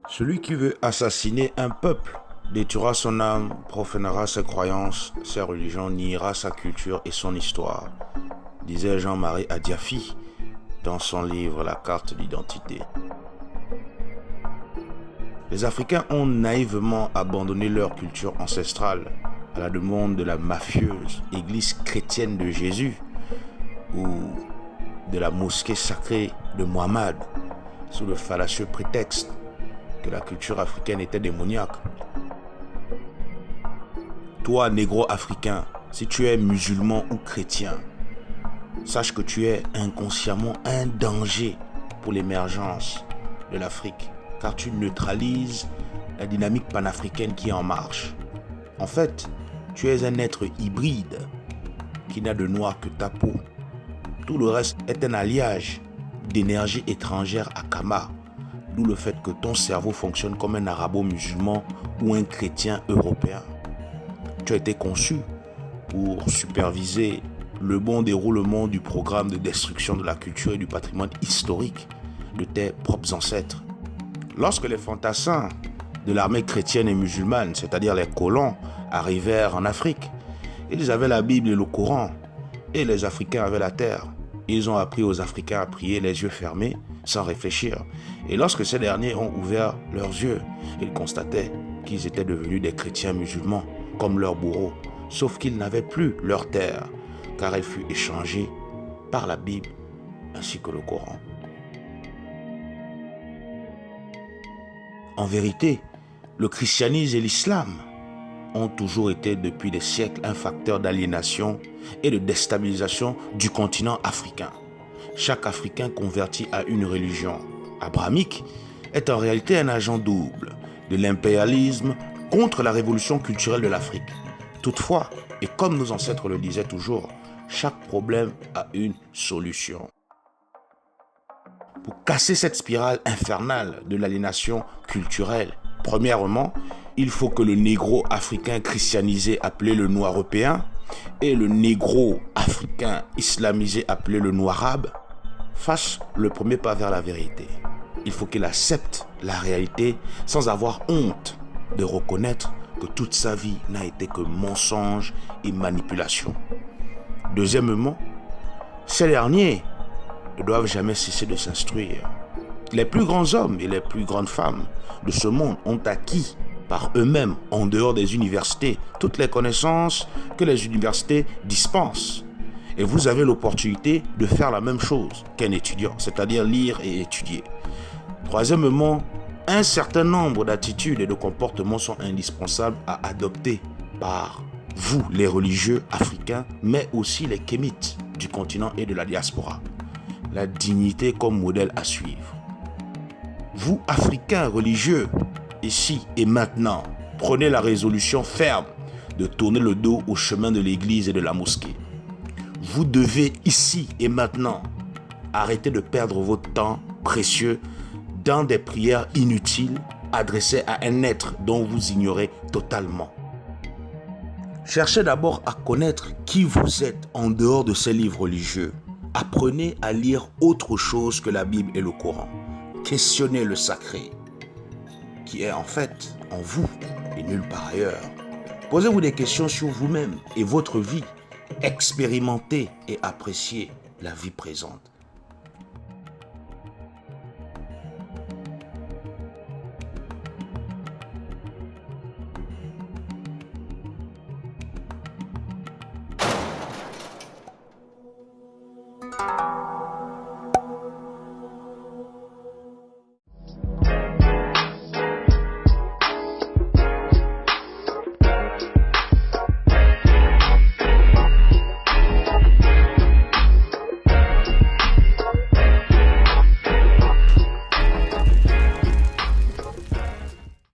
Celui qui veut assassiner un peuple détruira son âme, profanera ses croyances, ses religions, niera sa culture et son histoire, disait Jean-Marie Adiafi dans son livre La carte d'identité. Les Africains ont naïvement abandonné leur culture ancestrale à la demande de la mafieuse Église chrétienne de Jésus ou de la mosquée sacrée de Mohammed, sous le fallacieux prétexte que la culture africaine était démoniaque. Toi, négro-africain, si tu es musulman ou chrétien, sache que tu es inconsciemment un danger pour l'émergence de l'Afrique, car tu neutralises la dynamique panafricaine qui est en marche. En fait, tu es un être hybride qui n'a de noir que ta peau. Tout le reste est un alliage d'énergie étrangère à Kama, d'où le fait que ton cerveau fonctionne comme un arabo-musulman ou un chrétien européen. Tu as été conçu pour superviser le bon déroulement du programme de destruction de la culture et du patrimoine historique de tes propres ancêtres. Lorsque les fantassins de l'armée chrétienne et musulmane, c'est-à-dire les colons, arrivèrent en Afrique, ils avaient la Bible et le Coran, et les Africains avaient la terre. Ils ont appris aux Africains à prier les yeux fermés, sans réfléchir. Et lorsque ces derniers ont ouvert leurs yeux, ils constataient qu'ils étaient devenus des chrétiens musulmans, comme leurs bourreaux, sauf qu'ils n'avaient plus leur terre, car elle fut échangée par la Bible ainsi que le Coran. En vérité, le christianisme et l'islam ont toujours été depuis des siècles un facteur d'aliénation et de déstabilisation du continent africain. Chaque Africain converti à une religion abrahamique est en réalité un agent double de l'impérialisme contre la révolution culturelle de l'Afrique. Toutefois, et comme nos ancêtres le disaient toujours, chaque problème a une solution. Pour casser cette spirale infernale de l'aliénation culturelle, premièrement, il faut que le négro africain christianisé appelé le noir européen et le négro africain islamisé appelé le noir arabe fassent le premier pas vers la vérité. Il faut qu'il accepte la réalité sans avoir honte de reconnaître que toute sa vie n'a été que mensonge et manipulation. Deuxièmement, ces derniers ne doivent jamais cesser de s'instruire. Les plus grands hommes et les plus grandes femmes de ce monde ont acquis par eux-mêmes, en dehors des universités, toutes les connaissances que les universités dispensent. Et vous avez l'opportunité de faire la même chose qu'un étudiant, c'est-à-dire lire et étudier. Troisièmement, un certain nombre d'attitudes et de comportements sont indispensables à adopter par vous, les religieux africains, mais aussi les kémites du continent et de la diaspora. La dignité comme modèle à suivre. Vous, Africains religieux, ici et maintenant, prenez la résolution ferme de tourner le dos au chemin de l'église et de la mosquée. Vous devez ici et maintenant arrêter de perdre votre temps précieux dans des prières inutiles adressées à un être dont vous ignorez totalement. Cherchez d'abord à connaître qui vous êtes en dehors de ces livres religieux. Apprenez à lire autre chose que la Bible et le Coran. Questionnez le sacré, qui est en fait en vous et nulle part ailleurs. Posez-vous des questions sur vous-même et votre vie. Expérimentez et appréciez la vie présente.